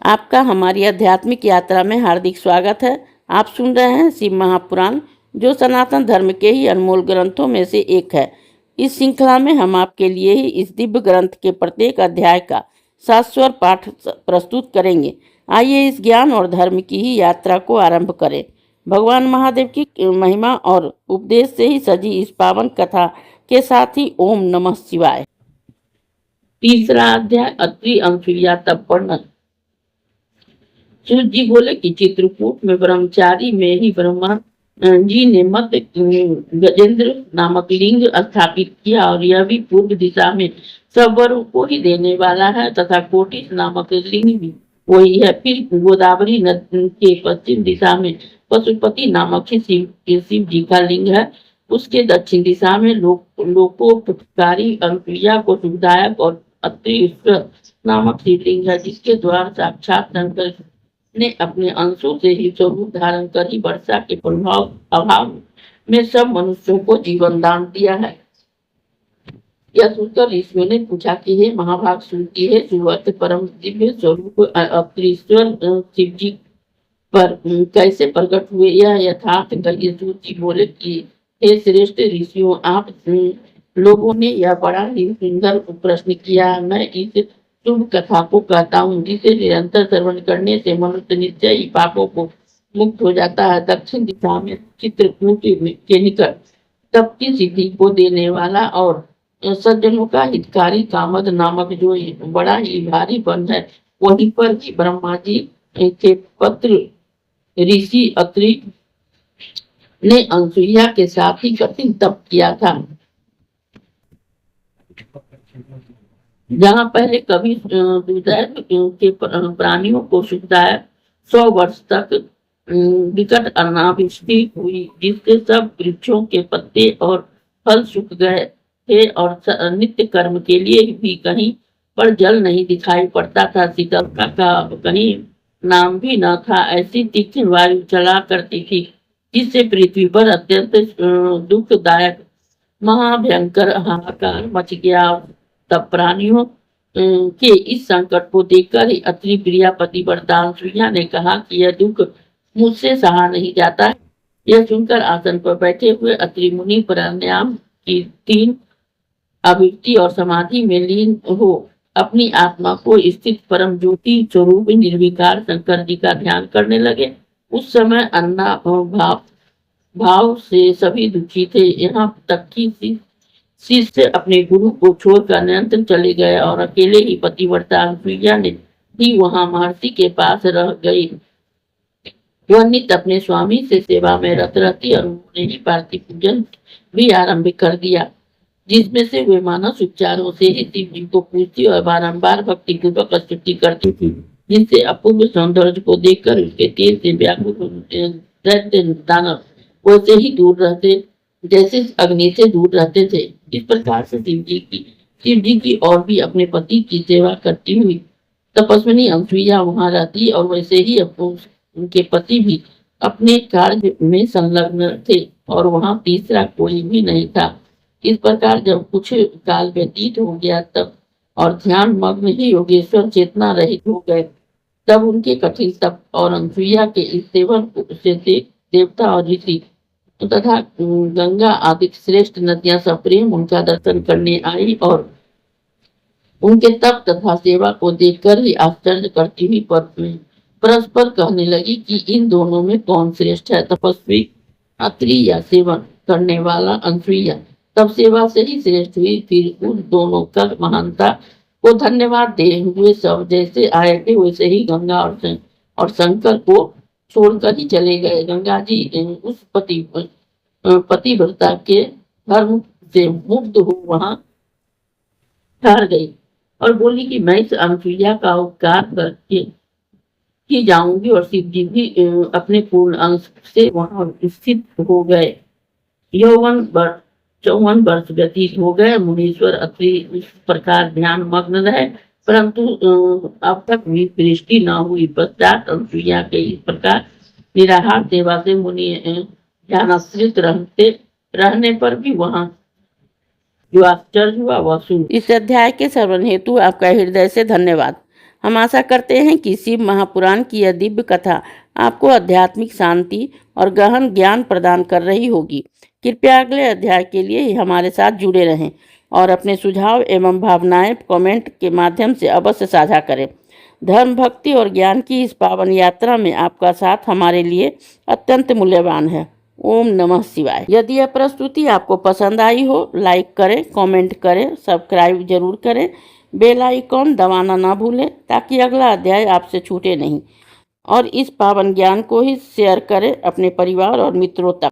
आपका हमारी आध्यात्मिक यात्रा में हार्दिक स्वागत है। आप सुन रहे हैं शिव महापुराण, जो सनातन धर्म के ही अनमोल ग्रंथों में से एक है। इस श्रृंखला में हम आपके लिए ही इस दिव्य ग्रंथ के प्रत्येक अध्याय का शाश्वत पाठ प्रस्तुत करेंगे। आइए इस ज्ञान और धर्म की ही यात्रा को आरंभ करें। भगवान महादेव की महिमा और उपदेश से ही सजी इस पावन कथा के साथ ही ओम नमः शिवाय। तीसरा अध्याय, अत्रि अनुसुईया तर्पण। सूत जी बोले कि चित्रकूट में ब्रह्मचारी में ही ब्रह्मा जी ने मत गजेंद्र नामक लिंग स्थापित किया और यह भी पूर्व दिशा में सब वरों को ही देने वाला है तथा कोटिस नामक लिंग भी वही है। फिर गोदावरी नदी के पश्चिम दिशा में पशुपति नामक ही शिव जी का लिंग है। उसके दक्षिण दिशा में लोकोपकारी अनुप्रिया को सुखदायक और अत्रि नामक शिवलिंग है, जिसके द्वारा साक्षात शंकर ने अपने अंशों से ही स्वरूप धारण कर ही वर्षा के प्रभाव अभाव में सब मनुष्यों को जीवन दान दिया है। यह सुनकर ऋषियों ने पूछा कि हे महाभाग सूर्य, हे सुवर्त परम दिव्य स्वरूप अत्रीश्वर शिव जी पर कैसे प्रकट हुए, यह यथार्थ कहिए। सूर्य जी बोले कि हे श्रेष्ठ ऋषियों, आप लोगों ने यह बड़ा ही सुंदर प्रश्न किया। मैं इस शुभ कथा को कहता हूँ, जिसे निरंतर श्रवण करने से मनुष्य निश्चय ही पापों को मुक्त हो जाता है। दक्षिण दिशा में चित्रकूट के निकट तप की सिद्धि को देने वाला और सज्जनों का हितकारी कामद नामक जो बड़ा ही भारी वन है, वहीं पर ही ब्रह्मा जी के पत्र ऋषि अत्रि ने अनुसुईया के साथ ही कठिन तप किया था। जहाँ पहले कभी दुर्दैव के प्राणियों को सुखदायक 100 वर्ष तक विकट अनावृष्टि हुई, जिससे सब वृक्षों के पत्ते और फल सूख गए थे और नित्य कर्म के लिए भी कहीं पर जल नहीं दिखाई पड़ता था। शीतलता का कहीं नाम भी न था। ऐसी तीक्ष्ण वायु चला करती थी, जिससे पृथ्वी पर अत्यंत दुखदायक महाभयंकर हाहाकार मच गया। तब प्राणियों के इस संकट को देखकर ही अत्रि प्रिया पतिव्रता अनुसुईया ने कहा कि यह दुख मुझसे सहा नहीं जाता है। यह सुनकर आसन पर बैठे हुए अत्रि मुनि प्राणायाम की 3 अभिव्यक्ति और समाधि में लीन हो अपनी आत्मा को स्थित परम ज्योति स्वरूप निर्विकार शंकर जी का ध्यान करने लगे। उस समय अन्ना भाव से सभी दुखी थे, यहाँ तक कि शिष्य अपने गुरु को छोड़कर निरंतर चले गए और अकेले ही पतिव्रता अनुसुईया ने ही वहां महर्षि के पास रह गई। वह नित्य अपने स्वामी से सेवा में रत रहती और उन्होंने ही पार्थिव पूजन भी आरंभ कर दिया, जिसमें से वे मानस उपचारों से ही शिव जी को पूजती और बारंबार भक्ति पूर्वक स्तुति करती थी, जिनसे अपूर्व सौंदर्य को देखकर उसके तेज से व्याकुल दैत्य दानव वैसे ही दूर रहते जैसे अग्नि से दूर रहते थे। इस प्रकार से शिव जी की और भी अपने पति की सेवा करती हुई तपस्विनी अनुसुईया वहां रहती और वैसे ही उनके पति भी अपने कार्य में संलग्न थे और वहां तीसरा कोई भी नहीं था। इस प्रकार जब कुछ काल व्यतीत हो गया तब और ध्यान मग्न ही योगेश्वर चेतना रहित हो गए, तब उनके कठिन तप और अनुसुईया के इस सेवन से देवता और ऋषि तथा गंगा आदि श्रेष्ठ नदियां सप्रेम उनका दर्शन करने आई और उनके तप तथा सेवा को देखकर ही आश्चर्य करती हुई परस्पर कहने लगी कि इन दोनों में कौन श्रेष्ठ है, तपस्वी अत्रि या सेवन करने वाला अनुसुईया। तब सेवा से ही श्रेष्ठ हुई। फिर उन दोनों का महानता को धन्यवाद दे हुए सब जैसे आए थे वैसे ही गंगा और शंकर को छोड़कर ही चले गए। गंगा जी उस पतिव्रता के धर्म से मुक्त हो वहां ठहर गई और बोली कि मैं इस अनुसुईया का उपकार करके ही जाऊंगी और शिव जी भी अपने पूर्ण अंश से वहां स्थित हो गए। यौवन 54 वर्ष व्यतीत हो गए। मुनीश्वर अत्रि इस प्रकार ध्यान मग्न रहे, परंतु अब तक भी दृष्टि न हुई। पश्चात अनुसुईया के इस प्रकार निराहार सेवा से मुनि ध्यानाश्रित रहने पर भी वहां जो आश्चर्य हुआ वह सुन। इस अध्याय के श्रवण हेतु आपका हृदय से धन्यवाद। हम आशा करते हैं कि शिव महापुराण की यह दिव्य कथा आपको आध्यात्मिक शांति और गहन ज्ञान प्रदान कर रही होगी। कृपया अगले अध्याय के लिए हमारे साथ जुड़े रहें और अपने सुझाव एवं भावनाएं कमेंट के माध्यम से अवश्य साझा करें। धर्म, भक्ति और ज्ञान की इस पावन यात्रा में आपका साथ हमारे लिए अत्यंत मूल्यवान है। ओम नमः शिवाय। यदि यह प्रस्तुति आपको पसंद आई हो, लाइक करें, कमेंट करें, सब्सक्राइब जरूर करें, बेल आइकॉन दबाना ना भूलें ताकि अगला अध्याय आपसे छूटे नहीं। और इस पावन ज्ञान को ही शेयर करें अपने परिवार और मित्रों तक।